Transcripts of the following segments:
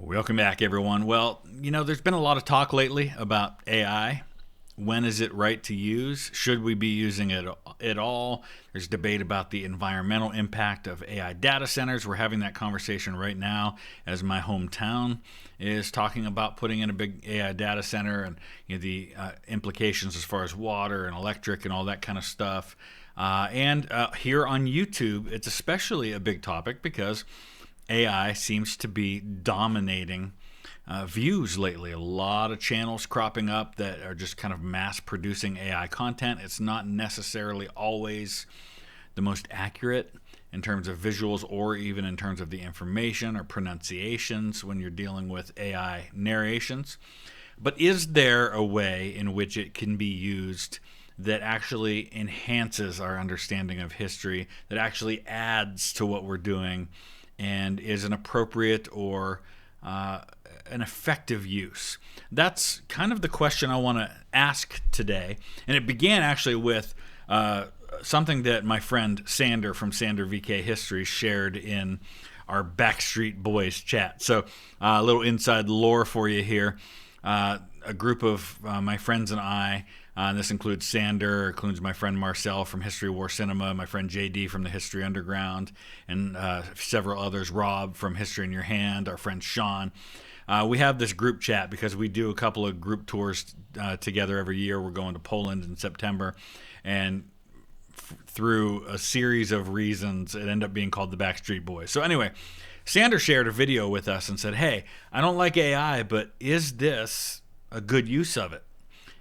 Welcome back, everyone. Well, there's been a lot of talk lately about AI. When is it right to use? Should we be using it at all? There's debate about the environmental impact of AI data centers. We're having that conversation right now as my hometown is talking about putting in a big AI data center and the implications as far as water and electric and all that kind of stuff. And here on YouTube, it's especially a big topic because AI seems to be dominating views lately. A lot of channels cropping up that are just kind of mass producing AI content. It's not necessarily always the most accurate in terms of visuals or even in terms of the information or pronunciations when you're dealing with AI narrations. But is there a way in which it can be used that actually enhances our understanding of history, that actually adds to what we're doing, and is an appropriate or an effective use? That's kind of the question I want to ask today. And it began actually with something that my friend Sander from Sander VK History shared in our Backstreet Boys chat. So a little inside lore for you here. A group of my friends and I, and this includes Sander, includes my friend Marcel from History War Cinema, my friend JD from the History Underground, and several others, Rob from History in Your Hand, our friend Sean. We have this group chat because we do a couple of group tours together every year. We're going to Poland in September, and through a series of reasons, it ended up being called the Backstreet Boys. So anyway, Sander shared a video with us and said, hey, I don't like AI, but is this a good use of it?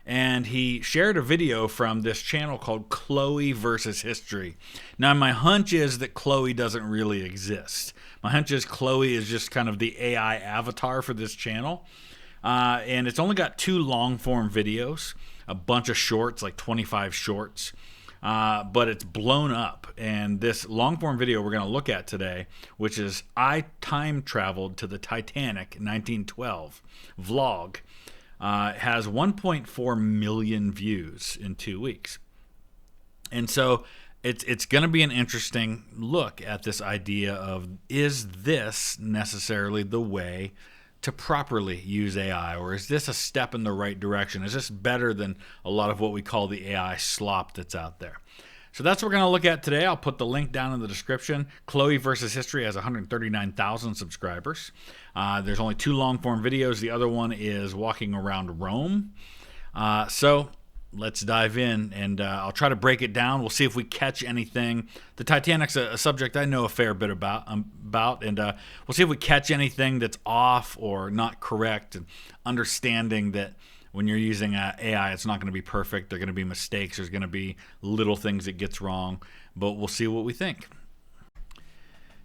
And he shared a video from this channel called Chloe versus History. Now, my hunch is that Chloe doesn't really exist. My hunch is Chloe is just kind of the AI avatar for this channel. And it's only got 2 long-form videos, a bunch of shorts, like 25 shorts. But it's blown up. And this long-form video we're going to look at today, which is I Time Traveled to the Titanic in 1912 vlog, has 1.4 million views in 2 weeks. And so it's going to be an interesting look at this idea of, is this necessarily the way to properly use AI, or is this a step in the right direction? Is this better than a lot of what we call the AI slop that's out there? So that's what we're going to look at today. I'll put the link down in the description. Chloe versus History has 139,000 subscribers. There's only 2 long-form videos. The other one is Walking Around Rome. So let's dive in, and I'll try to break it down. We'll see if we catch anything. The Titanic's a subject I know a fair bit about, and we'll see if we catch anything that's off or not correct, and understanding that when you're using AI, it's not going to be perfect. There are going to be mistakes. There's going to be little things it gets wrong, but we'll see what we think.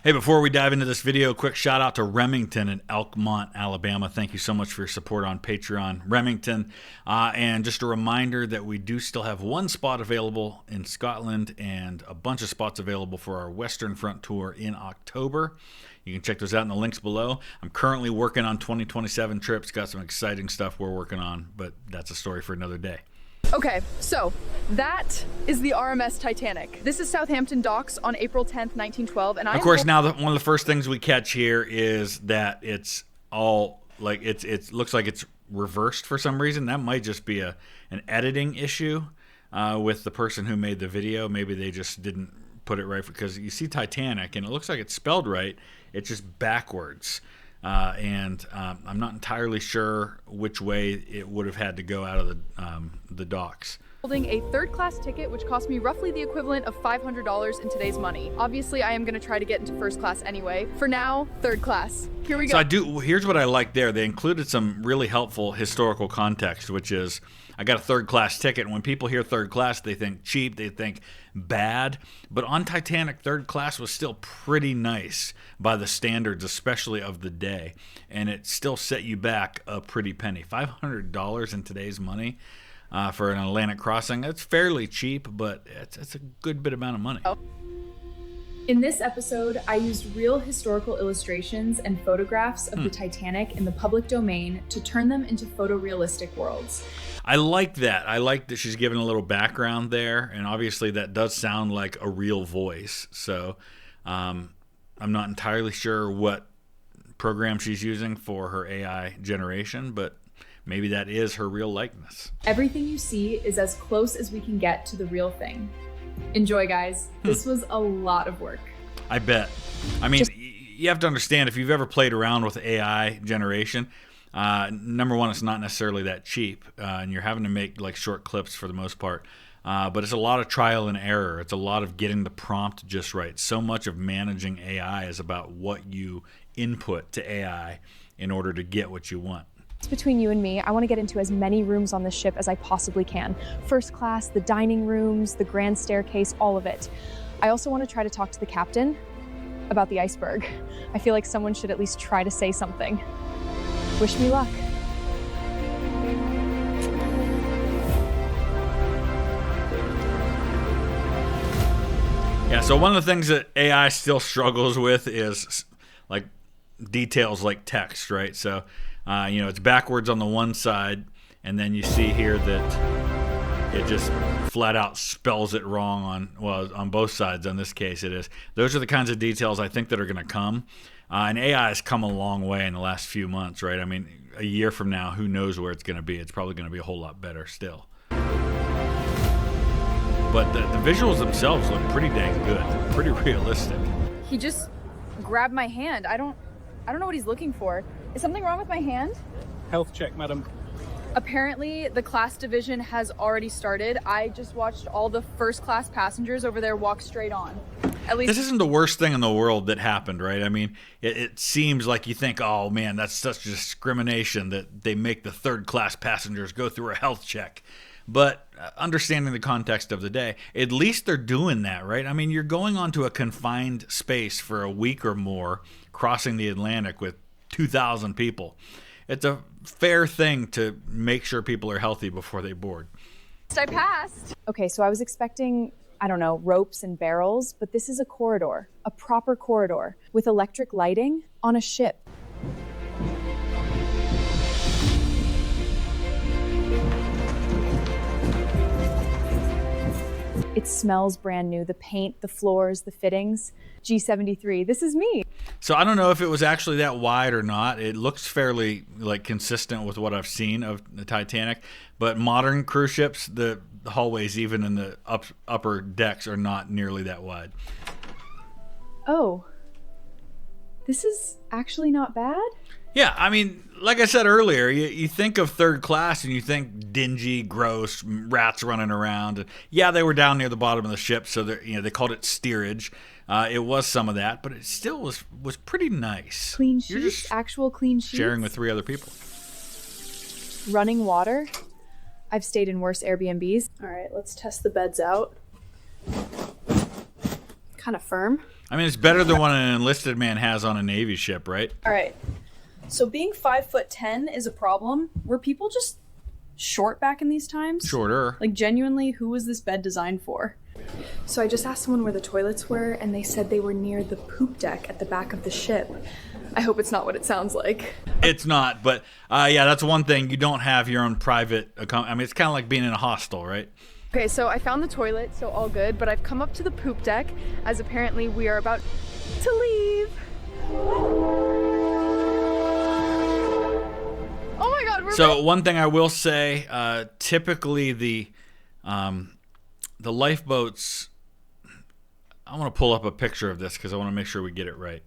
Hey, before we dive into this video, quick shout out to Remington in Elkmont, Alabama. Thank you so much for your support on Patreon, Remington. And just a reminder that we do still have 1 spot available in Scotland and a bunch of spots available for our Western Front tour in October. You can check those out in the links below. I'm currently working on 2027 trips. Got some exciting stuff we're working on, but that's a story for another day. Okay, so that is the RMS Titanic. This is Southampton docks on April 10th, 1912, and of course, now one of the first things we catch here is that it's all like it looks like it's reversed for some reason. That might just be an editing issue with the person who made the video. Maybe they just didn't put it right, because you see Titanic and it looks like it's spelled right. It's just backwards. And I'm not entirely sure which way it would have had to go out of the docks. Holding a 3rd class ticket, which cost me roughly the equivalent of $500 in today's money. Obviously, I am going to try to get into 1st class anyway. For now, 3rd class. Here we go. So here's what I like there. They included some really helpful historical context, which is I got a 3rd class ticket. And when people hear 3rd class, they think cheap, they think bad. But on Titanic, 3rd class was still pretty nice by the standards, especially of the day. And it still set you back a pretty penny. $500 in today's money for an Atlantic crossing. That's fairly cheap, but it's a good bit amount of money. In this episode, I used real historical illustrations and photographs of the Titanic in the public domain to turn them into photorealistic worlds. I like that. I like that she's given a little background there, and obviously that does sound like a real voice. So I'm not entirely sure what program she's using for her AI generation, but maybe that is her real likeness. Everything you see is as close as we can get to the real thing. Enjoy, guys. This was a lot of work. I bet. I mean, you have to understand, if you've ever played around with AI generation, number one, it's not necessarily that cheap, and you're having to make like short clips for the most part. But it's a lot of trial and error. It's a lot of getting the prompt just right. So much of managing AI is about what you input to AI in order to get what you want. Between you and me, I want to get into as many rooms on the ship as I possibly can. First class, the dining rooms, the grand staircase, all of it. I also want to try to talk to the captain about the iceberg. I feel like someone should at least try to say something. Wish me luck. Yeah, so one of the things that AI still struggles with is like details like text, right? So, it's backwards on the one side, and then you see here that it just flat out spells it wrong on both sides. In this case, it is. Those are the kinds of details I think that are going to come. And AI has come a long way in the last few months, right? I mean, a year from now, who knows where it's going to be? It's probably going to be a whole lot better still. But the visuals themselves look pretty dang good, pretty realistic. He just grabbed my hand. I don't know what he's looking for. Is something wrong with my hand? Health check, madam. Apparently, the class division has already started. I just watched all the first class passengers over there walk straight on. At least this isn't the worst thing in the world that happened, right? I mean, it seems like you think, oh man, that's such discrimination that they make the third class passengers go through a health check. But understanding the context of the day, at least they're doing that, right? I mean, you're going onto a confined space for a week or more, crossing the Atlantic with 2,000 people. It's a fair thing to make sure people are healthy before they board. I passed. Okay, so I was expecting, I don't know, ropes and barrels, but this is a corridor, a proper corridor with electric lighting on a ship. It smells brand new. The paint, the floors, the fittings. G73, this is me. So I don't know if it was actually that wide or not. It looks fairly like consistent with what I've seen of the Titanic. But modern cruise ships, the hallways, even in the upper decks, are not nearly that wide. Oh, this is actually not bad? Yeah, I mean, like I said earlier, you think of third class and you think dingy, gross, rats running around. Yeah, they were down near the bottom of the ship, so they called it steerage. It was some of that, but it still was pretty nice. Clean You're sheets, just actual clean sheets. sharing with 3 other people. Running water. I've stayed in worse Airbnbs. All right, let's test the beds out. Kind of firm. I mean, it's better than what an enlisted man has on a Navy ship, right? All right. So being 5'10" is a problem. Were people just short back in these times? Shorter. Like, genuinely, who was this bed designed for? So I just asked someone where the toilets were, and they said they were near the poop deck at the back of the ship. I hope it's not what it sounds like. It's not, but yeah, that's one thing. You don't have your own private account. I mean, it's kind of like being in a hostel, right? Okay, so I found the toilet, so all good, but I've come up to the poop deck, as apparently we are about to leave. Oh my god, So one thing I will say, typically the lifeboats, I want to pull up a picture of this because I want to make sure we get it right.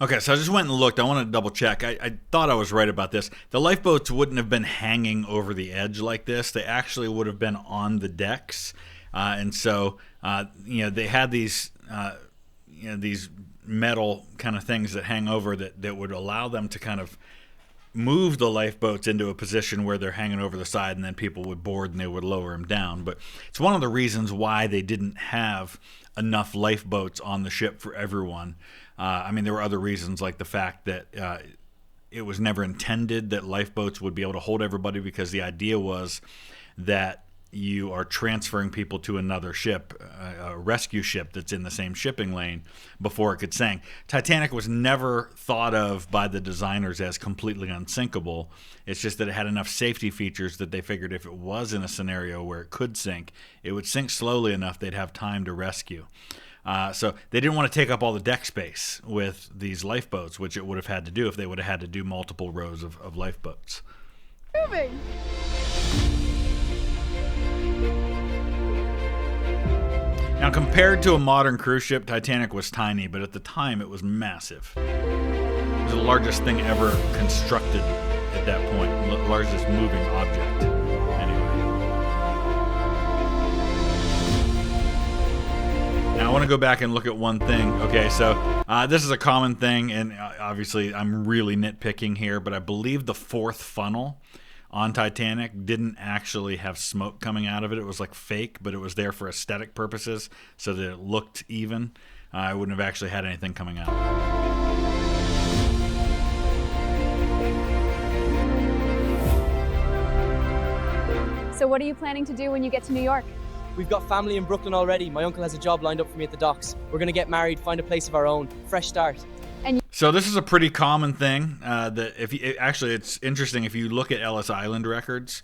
Okay, so I just went and looked. I wanted to double check. I thought I was right about this. The lifeboats wouldn't have been hanging over the edge like this. They actually would have been on the decks. And so, they had these metal kind of things that hang over that would allow them to kind of move the lifeboats into a position where they're hanging over the side, and then people would board and they would lower them down. But it's one of the reasons why they didn't have enough lifeboats on the ship for everyone. I mean, there were other reasons, like the fact that it was never intended that lifeboats would be able to hold everybody, because the idea was that you are transferring people to another ship, a rescue ship that's in the same shipping lane, before it could sink. Titanic was never thought of by the designers as completely unsinkable. It's just that it had enough safety features that they figured if it was in a scenario where it could sink, it would sink slowly enough they'd have time to rescue. So they didn't want to take up all the deck space with these lifeboats, which it would have had to do if they would have had to do multiple rows of lifeboats. Moving. Now, compared to a modern cruise ship, Titanic was tiny, but at the time it was massive. It was the largest thing ever constructed at that point, largest moving object. Anyway. Now, I want to go back and look at one thing. Okay, so this is a common thing, and obviously I'm really nitpicking here, but I believe the fourth funnel on Titanic didn't actually have smoke coming out of it. It was like fake, but it was there for aesthetic purposes so that it looked even. I wouldn't have actually had anything coming out. So what are you planning to do when you get to New York? We've got family in Brooklyn already. My uncle has a job lined up for me at the docks. We're going to get married, find a place of our own. Fresh start. So this is a pretty common thing. That it's interesting if you look at Ellis Island records,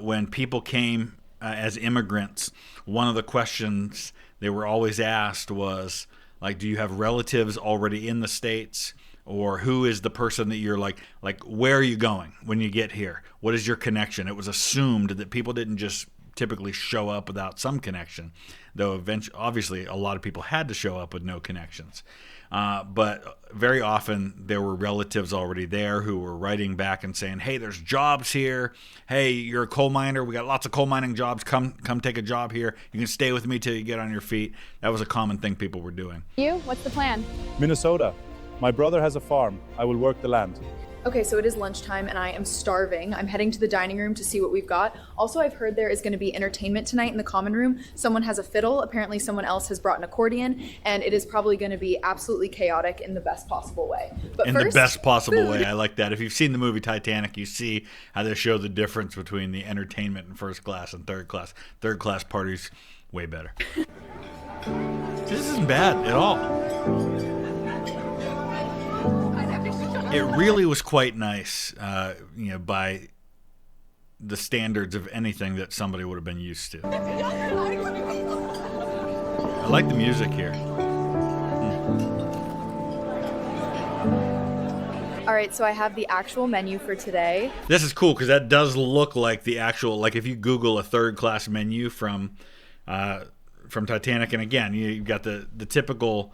when people came as immigrants, one of the questions they were always asked was like, "Do you have relatives already in the States?" Or who is the person that you're like where are you going when you get here? What is your connection? It was assumed that people didn't just typically show up without some connection, though eventually, obviously, a lot of people had to show up with no connections. But very often there were relatives already there who were writing back and saying, "Hey, there's jobs here. Hey, you're a coal miner. We got lots of coal mining jobs. Come take a job here. You can stay with me till you get on your feet." That was a common thing people were doing. You? What's the plan? Minnesota. My brother has a farm. I will work the land. Okay, so it is lunchtime and I am starving. I'm heading to the dining room to see what we've got. Also, I've heard there is going to be entertainment tonight in the common room. Someone has a fiddle. Apparently someone else has brought an accordion, and it is probably going to be absolutely chaotic in the best possible way. But in first, the best possible food. way. I like that. If you've seen the movie Titanic, you see how they show the difference between the entertainment in first class and third class. Third class parties, way better. This isn't bad at all. It really was quite nice, by the standards of anything that somebody would have been used to. I like the music here. All right, so I have the actual menu for today. This is cool because that does look like the actual, like if you Google a third class menu from Titanic, and again, you've got the typical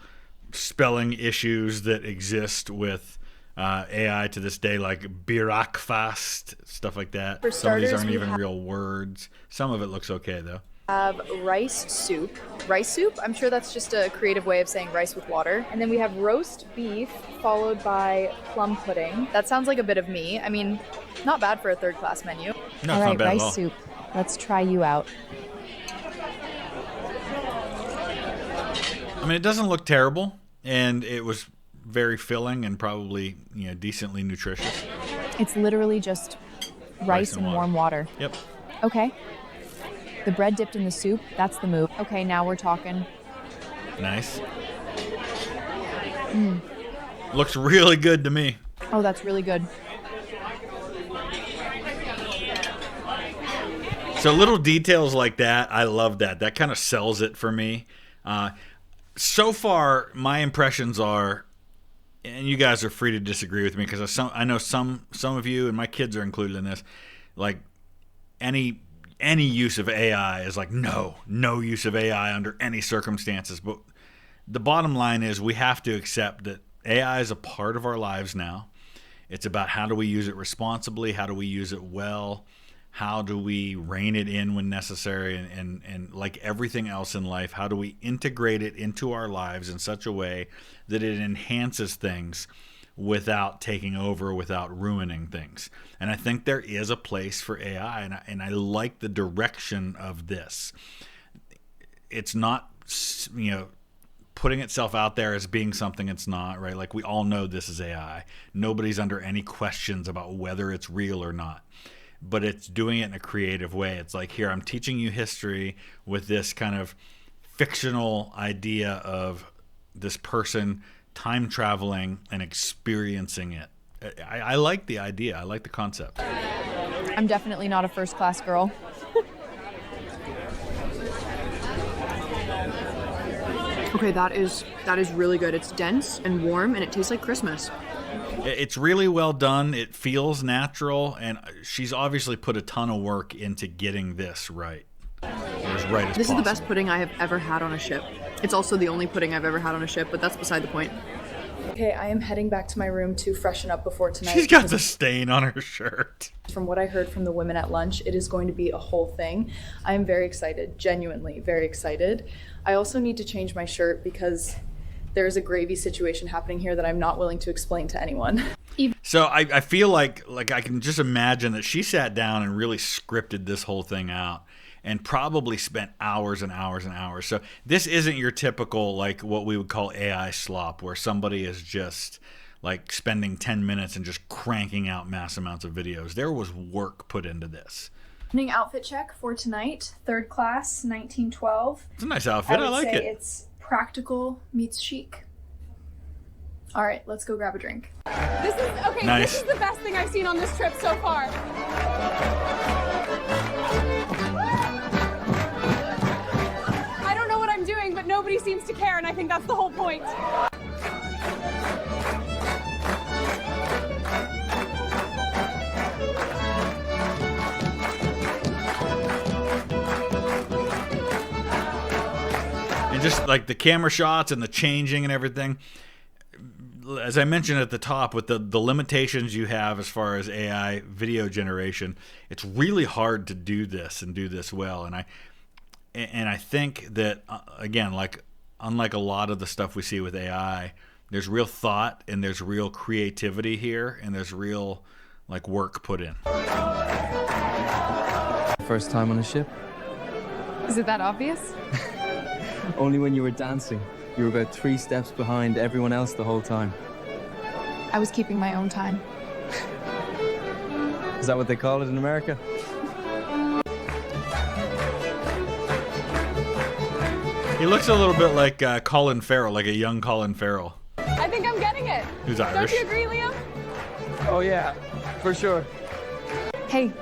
spelling issues that exist with AI to this day, like Birakfast, stuff like that. For Some of these starters, aren't we even have- real words. Some of it looks okay, though. Have rice soup. Rice soup? I'm sure that's just a creative way of saying rice with water. And then we have roast beef, followed by plum pudding. That sounds like a bit of me. I mean, not bad for a third class menu. No, it's not bad at all. soup. Let's try you out. I mean, it doesn't look terrible, and it was very filling and probably decently nutritious. It's literally just rice and warm water. Yep. Okay. The bread dipped in the soup, that's the move. Okay, now we're talking. Nice. Looks really good to me. Oh, that's really good. So little details like that, I love that. That kind of sells it for me. So far, my impressions are, and you guys are free to disagree with me because I know some of you, and my kids are included in this, like any use of AI is like no use of AI under any circumstances. But the bottom line is we have to accept that AI is a part of our lives now. It's about how do we use it responsibly, how do we use it well, how do we rein it in when necessary, and like everything else in life, how do we integrate it into our lives in such a way that it enhances things without taking over, without ruining things. And I think there is a place for AI, and I like the direction of this. It's not, putting itself out there as being something it's not, right? Like we all know this is AI. Nobody's under any questions about whether it's real or not. But it's doing it in a creative way. It's like, here, I'm teaching you history with this kind of fictional idea of this person time traveling and experiencing it. I like the idea. I like the concept. I'm definitely not a first class girl. Okay, that is really good. It's dense and warm, and it tastes like Christmas. It's really well done. It feels natural, and she's obviously put a ton of work into getting this right. As right as This possible. is the best pudding I have ever had on a ship. It's also the only pudding I've ever had on a ship, but that's beside the point. Okay, I am heading back to my room to freshen up before tonight. She's got because the stain on her shirt. From what I heard from the women at lunch, it is going to be a whole thing. I am very excited, genuinely very excited. I also need to change my shirt because there is a gravy situation happening here that I'm not willing to explain to anyone. So I feel like I can just imagine that she sat down and really scripted this whole thing out and probably spent hours and hours and hours. So this isn't your typical, like, what we would call AI slop, where somebody is just like spending 10 minutes and just cranking out mass amounts of videos. There was work put into this. Evening outfit check for tonight, 3rd class, 1912. It's a nice outfit. I like it. It's practical meets chic. All right, let's go grab a drink. This is okay. Nice. This is the best thing I've seen on this trip so far. I don't know what I'm doing, but nobody seems to care, and I think that's the whole point. And just like the camera shots and the changing and everything. As I mentioned at the top, with the limitations you have as far as AI video generation, it's really hard to do this and do this well. And I think that, again, like unlike a lot of the stuff we see with AI, there's real thought and there's real creativity here, and there's real like work put in. First time on a ship? Is it that obvious? Only when you were dancing. You were about 3 steps behind everyone else the whole time. I was keeping my own time. Is that what they call it in America? He looks a little bit like Colin Farrell, like a young Colin Farrell. I think I'm getting it. Who's Don't Irish. you agree, Liam? Oh yeah, for sure. Hey,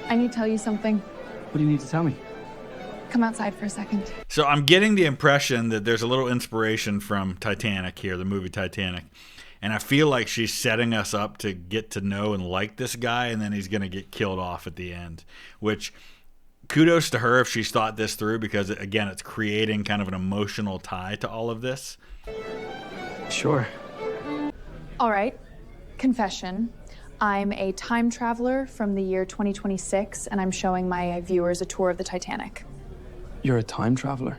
I need to tell you something. What do you need to tell me? Come outside for a second. So I'm getting the impression that there's a little inspiration from Titanic here, the movie Titanic. And I feel like she's setting us up to get to know and like this guy, and then he's going to get killed off at the end. Which, kudos to her if she's thought this through, because, again, it's creating kind of an emotional tie to all of this. Sure. All right, confession. I'm a time traveler from the year 2026, and I'm showing my viewers a tour of the Titanic. You're a time traveler?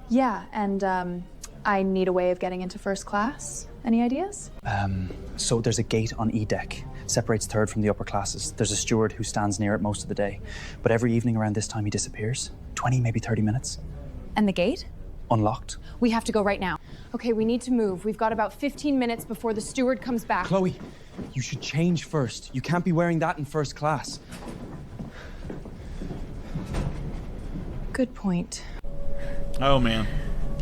Yeah, and I need a way of getting into first class. Any ideas? So there's a gate on E deck, separates third from the upper classes. There's a steward who stands near it most of the day, but every evening around this time he disappears. 20, maybe 30 minutes. And the gate? Unlocked. We have to go right now. Okay, we need to move. We've got about 15 minutes before the steward comes back. Chloe, you should change first. You can't be wearing that in first class. Good point. Oh, man.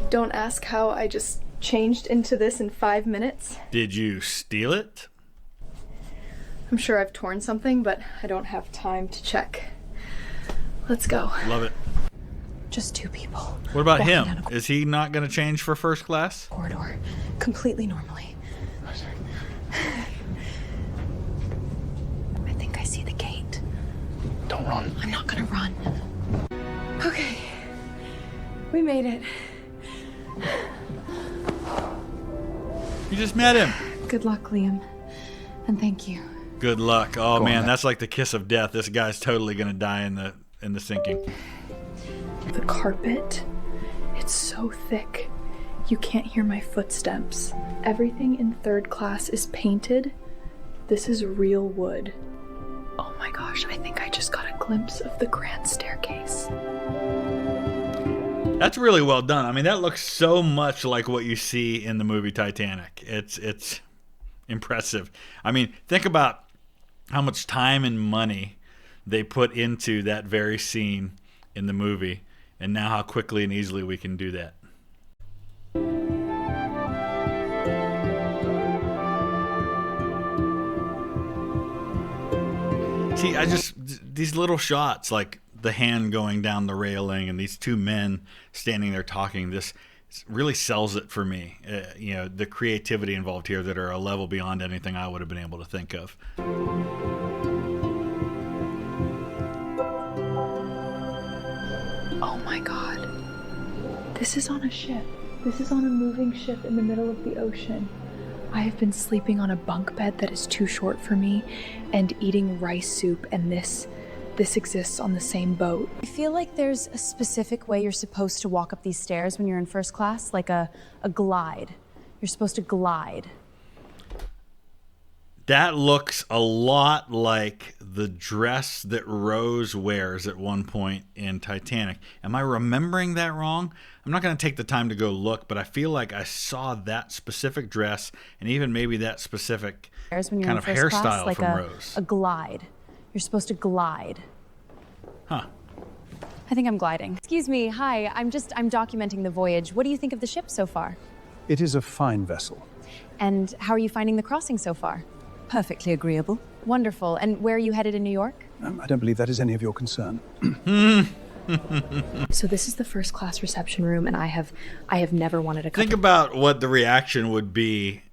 Don't ask how I just changed into this in 5 minutes. Did you steal it? I'm sure I've torn something, but I don't have time to check. Let's go. Love it. Just 2 people. What about walking him? down a Is he not going to change for first class? corridor, completely normally. I think I see the gate. Don't run. I'm not gonna run. Okay. We made it. You just met him. Good luck, Liam. And thank you. Good luck. Oh, Go man, on, that's like the kiss of death. This guy's totally going to die in the sinking. The carpet, it's so thick. You can't hear my footsteps. Everything in third class is painted. This is real wood. Oh my gosh, I think I just got a glimpse of the grand staircase. That's really well done. I mean, that looks so much like what you see in the movie Titanic. It's impressive. I mean, think about how much time and money they put into that very scene in the movie, and now how quickly and easily we can do that. See, these little shots, like the hand going down the railing and these 2 men standing there talking, this really sells it for me. The creativity involved here that are a level beyond anything I would have been able to think of. Oh my God. This is on a ship. This is on a moving ship in the middle of the ocean. I have been sleeping on a bunk bed that is too short for me and eating rice soup, and this exists on the same boat. I feel like there's a specific way you're supposed to walk up these stairs when you're in first class, like a glide. You're supposed to glide. That looks a lot like the dress that Rose wears at one point in Titanic. Am I remembering that wrong? I'm not going to take the time to go look, but I feel like I saw that specific dress and even maybe that specific kind of hairstyle like from Rose. A glide. You're supposed to glide. Huh. I think I'm gliding. Excuse me, hi, I'm documenting the voyage. What do you think of the ship so far? It is a fine vessel. And how are you finding the crossing so far? Perfectly agreeable. Wonderful. And where are you headed in New York? I don't believe that is any of your concern. So this is the first class reception room, and I have never wanted a cup. Think about what the reaction would be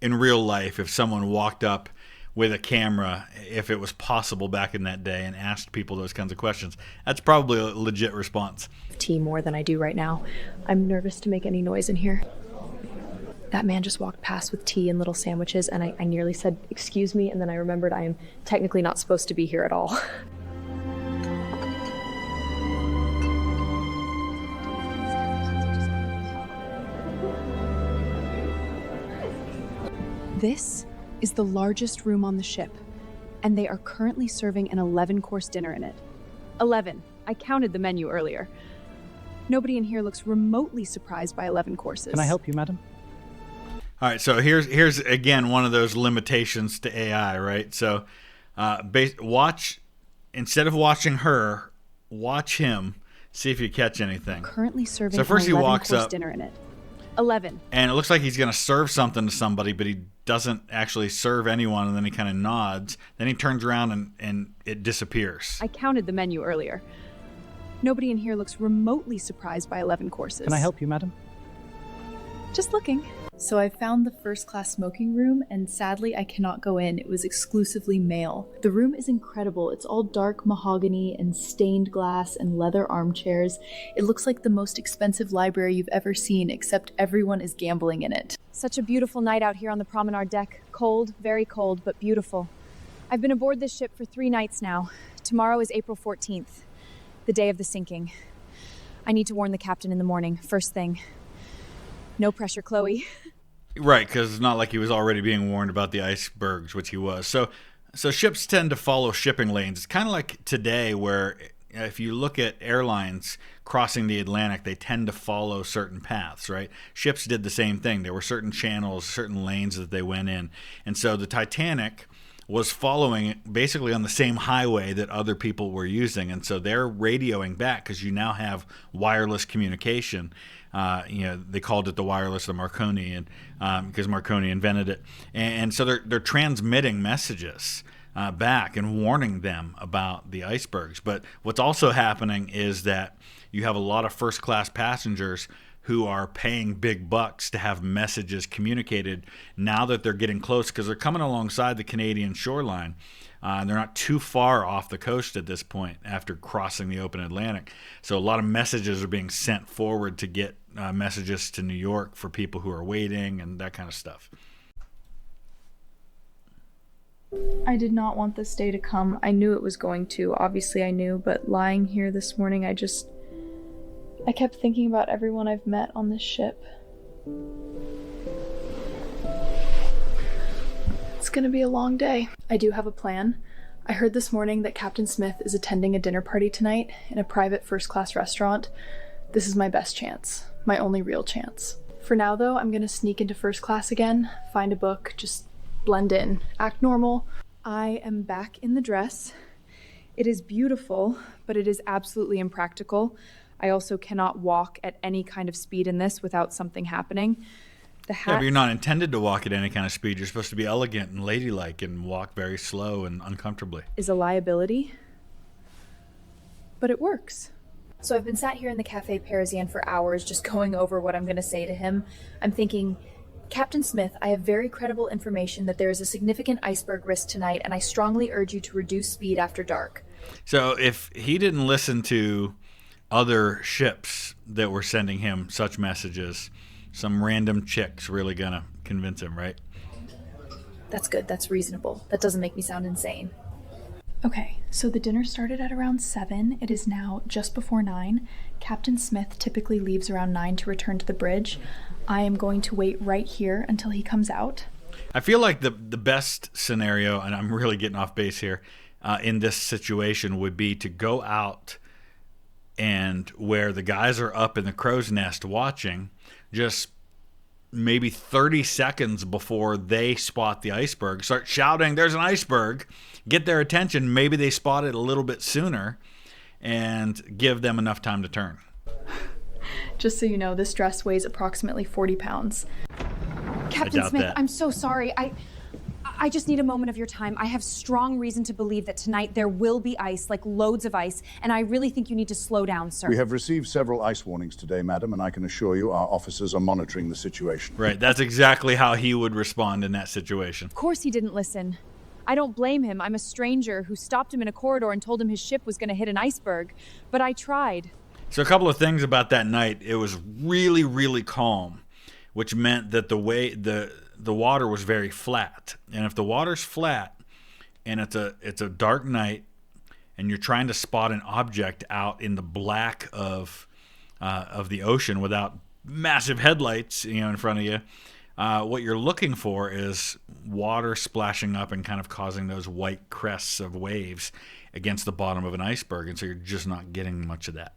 in real life if someone walked up with a camera, if it was possible back in that day, and asked people those kinds of questions. That's probably a legit response. Tea more than I do right now. I'm nervous to make any noise in here. That man just walked past with tea and little sandwiches, and I nearly said, "Excuse me," and then I remembered I am technically not supposed to be here at all. This is the largest room on the ship, and they are currently serving an 11-course dinner in it. 11. I counted the menu earlier. Nobody in here looks remotely surprised by 11 courses. Can I help you, madam? All right, so here's again one of those limitations to AI, right? So watch, instead of watching her, watch him, see if you catch anything. Currently serving so first an he walks 11-course up, dinner in it. 11. And it looks like he's going to serve something to somebody, but he doesn't actually serve anyone, and then he kind of nods. Then he turns around and it disappears. I counted the menu earlier. Nobody in here looks remotely surprised by 11 courses. Can I help you, madam? Just looking. So I found the first class smoking room, and sadly I cannot go in. It was exclusively male. The room is incredible. It's all dark mahogany and stained glass and leather armchairs. It looks like the most expensive library you've ever seen, except everyone is gambling in it. Such a beautiful night out here on the promenade deck. Cold, very cold, but beautiful. I've been aboard this ship for 3 nights now. Tomorrow is April 14th, the day of the sinking. I need to warn the captain in the morning, first thing. No pressure, Chloe. Right, because it's not like he was already being warned about the icebergs, which he was. So ships tend to follow shipping lanes. It's kind of like today where if you look at airlines crossing the Atlantic, they tend to follow certain paths, right? Ships did the same thing. There were certain channels, certain lanes that they went in. And so the Titanic was following basically on the same highway that other people were using. And so they're radioing back because you now have wireless communication. They called it the wireless, the Marconi, and because Marconi invented it. And so they're transmitting messages back and warning them about the icebergs. But what's also happening is that you have a lot of first-class passengers who are paying big bucks to have messages communicated now that they're getting close, because they're coming alongside the Canadian shoreline. They're not too far off the coast at this point after crossing the open Atlantic. So a lot of messages are being sent forward to get messages to New York for people who are waiting and that kind of stuff. I did not want this day to come. I knew it was going to. Obviously I knew, but lying here this morning, I kept thinking about everyone I've met on this ship. It's gonna be a long day. I do have a plan. I heard this morning that Captain Smith is attending a dinner party tonight in a private first-class restaurant. This is my best chance. My only real chance. For now, though, I'm gonna sneak into first class again, find a book, just blend in, act normal. I am back in the dress. It is beautiful, but it is absolutely impractical. I also cannot walk at any kind of speed in this without something happening. The hat Yeah, but you're not intended to walk at any kind of speed. You're supposed to be elegant and ladylike and walk very slow and uncomfortably. is a liability, but it works. So I've been sat here in the Cafe Parisien for hours just going over what I'm going to say to him. I'm thinking, Captain Smith, I have very credible information that there is a significant iceberg risk tonight, and I strongly urge you to reduce speed after dark. So if he didn't listen to other ships that were sending him such messages, some random chick's really going to convince him, right? That's good. That's reasonable. That doesn't make me sound insane. Okay, so the dinner started at around 7. It is now just before 9. Captain Smith typically leaves around 9 to return to the bridge. I am going to wait right here until he comes out. I feel like the best scenario, and I'm really getting off base here, in this situation would be to go out and where the guys are up in the crow's nest watching, just maybe 30 seconds before they spot the iceberg, start shouting, "There's an iceberg," get their attention. Maybe they spot it a little bit sooner and give them enough time to turn. Just so you know, this dress weighs approximately 40 pounds. Captain Smith, that. I'm so sorry. I just need a moment of your time. I have strong reason to believe that tonight there will be ice, like loads of ice, and I really think you need to slow down, sir. We have received several ice warnings today, madam, and I can assure you our officers are monitoring the situation. Right, that's exactly how he would respond in that situation. Of course he didn't listen. I don't blame him. I'm a stranger who stopped him in a corridor and told him his ship was going to hit an iceberg. But I tried. So a couple of things about that night. It was really, really calm, which meant that the water was very flat. And if the water's flat and it's a dark night and you're trying to spot an object out in the black of the ocean without massive headlights, in front of you, what you're looking for is water splashing up and kind of causing those white crests of waves against the bottom of an iceberg. And so you're just not getting much of that.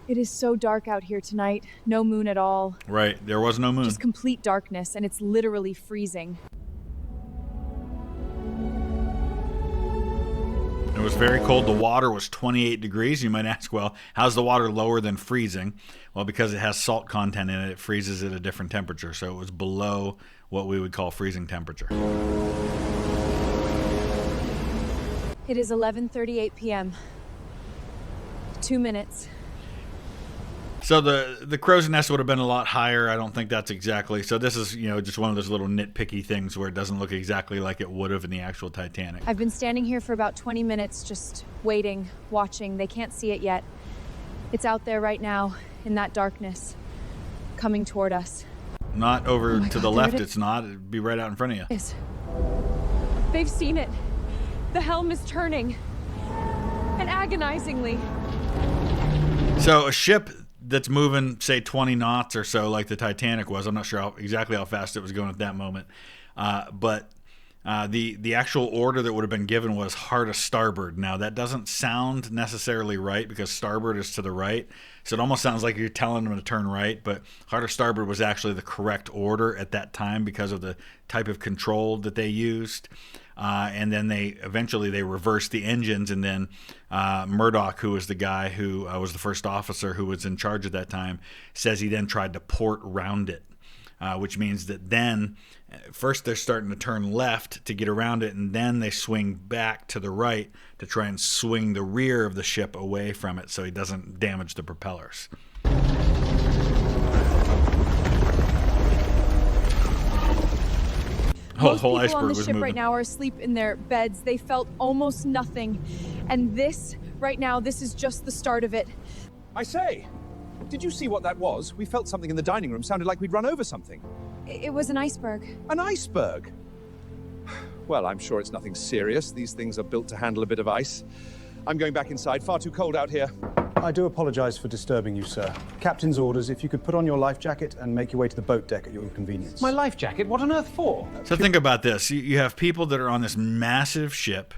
It is so dark out here tonight. No moon at all. Right, there was no moon. Just complete darkness, and it's literally freezing. It was very cold. The water was 28 degrees. You might ask, well, how's the water lower than freezing? Well, because it has salt content in it, it freezes at a different temperature. So it was below what we would call freezing temperature. It is 11:38 p.m. 2 minutes. So the crow's nest would have been a lot higher. I don't think that's exactly. So this is, just one of those little nitpicky things where it doesn't look exactly like it would have in the actual Titanic. I've been standing here for about 20 minutes just waiting, watching. They can't see it yet. It's out there right now in that darkness, coming toward us. Not over to the God, left. It's not. It'd be right out in front of you. They've seen it. The helm is turning. And agonizingly. So a ship that's moving, say, 20 knots or so, like the Titanic was. I'm not sure exactly how fast it was going at that moment. But the actual order that would have been given was hard to starboard. Now, that doesn't sound necessarily right because starboard is to the right. So it almost sounds like you're telling them to turn right. But hard to starboard was actually the correct order at that time because of the type of control that they used. And then they eventually reversed the engines, and then Murdoch, who was the guy who was the first officer who was in charge at that time, says he then tried to port around it, which means that then first they're starting to turn left to get around it, and then they swing back to the right to try and swing the rear of the ship away from it so he doesn't damage the propellers. Most whole people iceberg on the was ship moving. right now are asleep in their beds. They felt almost nothing. And this, right now, this is just the start of it. I say, did you see what that was? We felt something in the dining room. Sounded like we'd run over something. It was an iceberg. An iceberg? Well, I'm sure it's nothing serious. These things are built to handle a bit of ice. I'm going back inside. Far too cold out here. I do apologize for disturbing you, sir. Captain's orders, if you could put on your life jacket and make your way to the boat deck at your convenience. My life jacket? What on earth for? So think about this. You have people that are on this massive ship.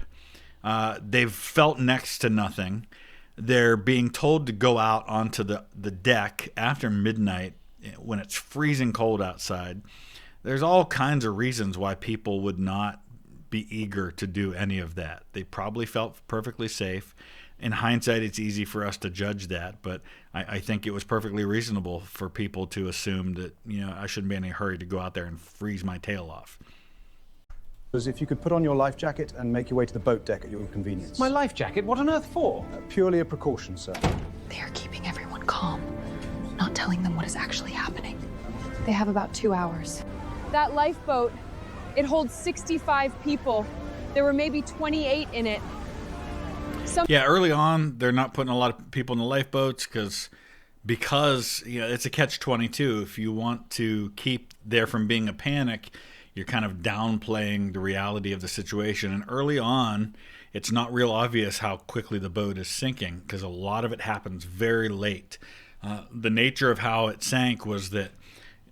They've felt next to nothing. They're being told to go out onto the deck after midnight when it's freezing cold outside. There's all kinds of reasons why people would not be eager to do any of that. They probably felt perfectly safe. In hindsight, it's easy for us to judge that, but I think it was perfectly reasonable for people to assume that, I shouldn't be in a hurry to go out there and freeze my tail off. If you could put on your life jacket and make your way to the boat deck at your convenience. My life jacket? What on earth for? Purely a precaution, sir. They are keeping everyone calm, not telling them what is actually happening. They have about 2 hours. That lifeboat, it holds 65 people. There were maybe 28 in it. Yeah, early on, they're not putting a lot of people in the lifeboats because it's a catch-22. If you want to keep there from being a panic, you're kind of downplaying the reality of the situation. And early on, it's not real obvious how quickly the boat is sinking because a lot of it happens very late. The nature of how it sank was that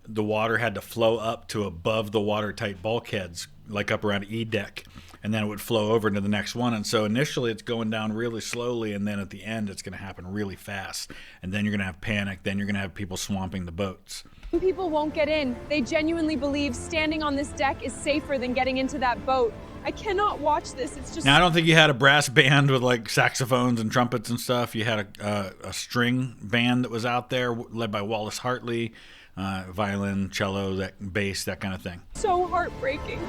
the water had to flow up to above the watertight bulkheads, like up around E deck, and then it would flow over into the next one. And so initially it's going down really slowly, and then at the end it's going to happen really fast. And then you're going to have panic. Then you're going to have people swamping the boats. People won't get in. They genuinely believe standing on this deck is safer than getting into that boat. I cannot watch this. It's just... Now, I don't think you had a brass band with like saxophones and trumpets and stuff. You had a string band that was out there led by Wallace Hartley, violin, cello, bass, that kind of thing. So heartbreaking.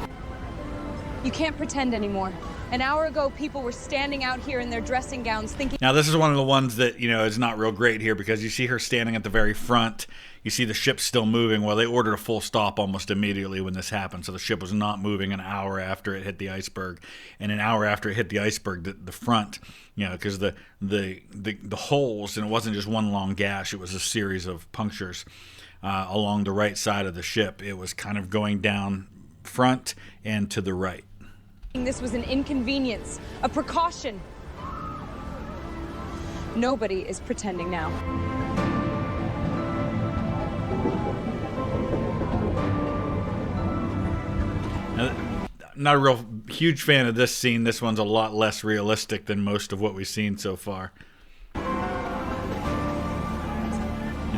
You can't pretend anymore. An hour ago, people were standing out here in their dressing gowns thinking... Now, this is one of the ones that, is not real great here because you see her standing at the very front. You see the ship still moving. Well, they ordered a full stop almost immediately when this happened. So the ship was not moving an hour after it hit the iceberg. And an hour after it hit the iceberg, the front, because the holes, and it wasn't just one long gash, it was a series of punctures along the right side of the ship. It was kind of going down front and to the right. This was an inconvenience, a precaution. Nobody is pretending now. Not a real huge fan of this scene. This one's a lot less realistic than most of what we've seen so far. And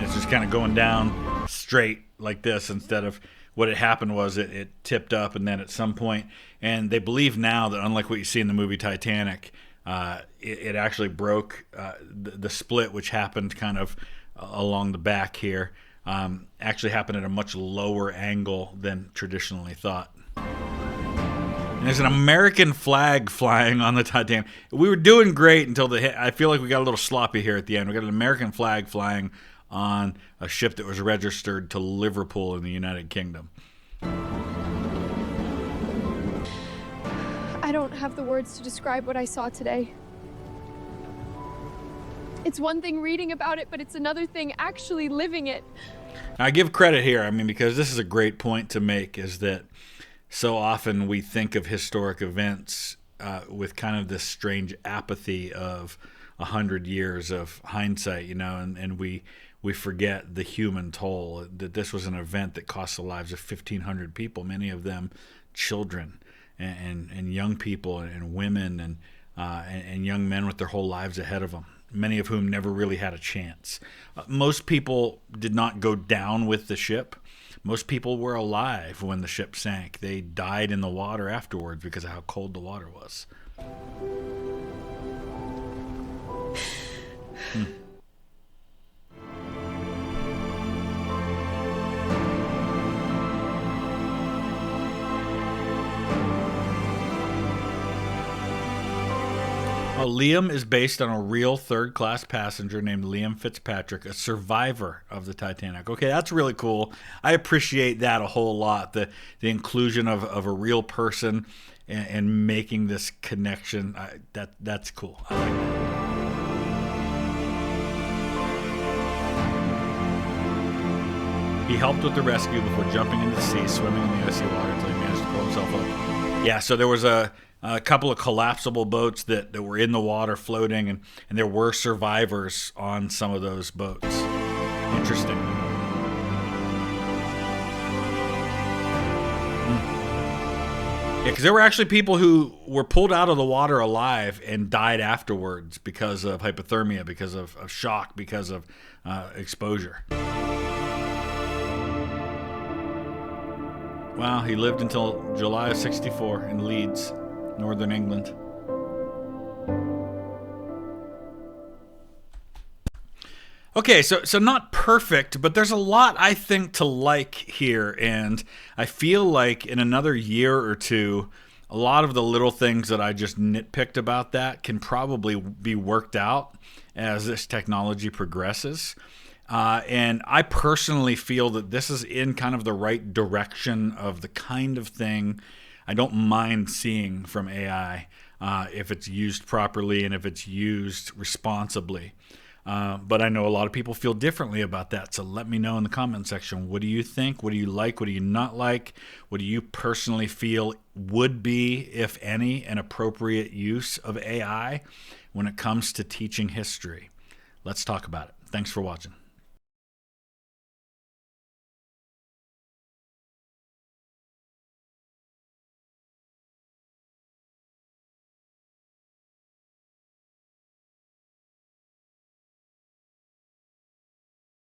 it's just kind of going down straight like this instead of what had happened was it tipped up and then at some point, and they believe now that unlike what you see in the movie Titanic, it actually broke the split, which happened kind of along the back here, actually happened at a much lower angle than traditionally thought. And there's an American flag flying on the Titanic. We were doing great until I feel like we got a little sloppy here at the end. We got an American flag flying on a ship that was registered to Liverpool in the United Kingdom. I don't have the words to describe what I saw today. It's one thing reading about it, but it's another thing actually living it. I give credit here, because this is a great point to make, is that so often we think of historic events with kind of this strange apathy of 100 years of hindsight, and we forget the human toll, that this was an event that cost the lives of 1,500 people, many of them children and young people and women and young men with their whole lives ahead of them, many of whom never really had a chance. Most people did not go down with the ship. Most people were alive when the ship sank. They died in the water afterwards because of how cold the water was. Well, Liam is based on a real third-class passenger named Liam Fitzpatrick, a survivor of the Titanic. Okay, that's really cool. I appreciate that a whole lot, the inclusion of a real person and making this connection. That's cool. I like that. He helped with the rescue before jumping into the sea, swimming in the icy water until he managed to pull himself up. Yeah, so there was a couple of collapsible boats that were in the water floating, and there were survivors on some of those boats. Interesting. Yeah, because there were actually people who were pulled out of the water alive and died afterwards because of hypothermia, because of shock, because of exposure. Wow, he lived until July of '64 in Leeds, Northern England. Okay, so not perfect, but there's a lot I think to like here, and I feel like in another year or two, a lot of the little things that I just nitpicked about that can probably be worked out as this technology progresses. And I personally feel that this is in kind of the right direction of the kind of thing I don't mind seeing from AI if it's used properly and if it's used responsibly. But I know a lot of people feel differently about that. So let me know in the comment section. What do you think? What do you like? What do you not like? What do you personally feel would be, if any, an appropriate use of AI when it comes to teaching history? Let's talk about it. Thanks for watching.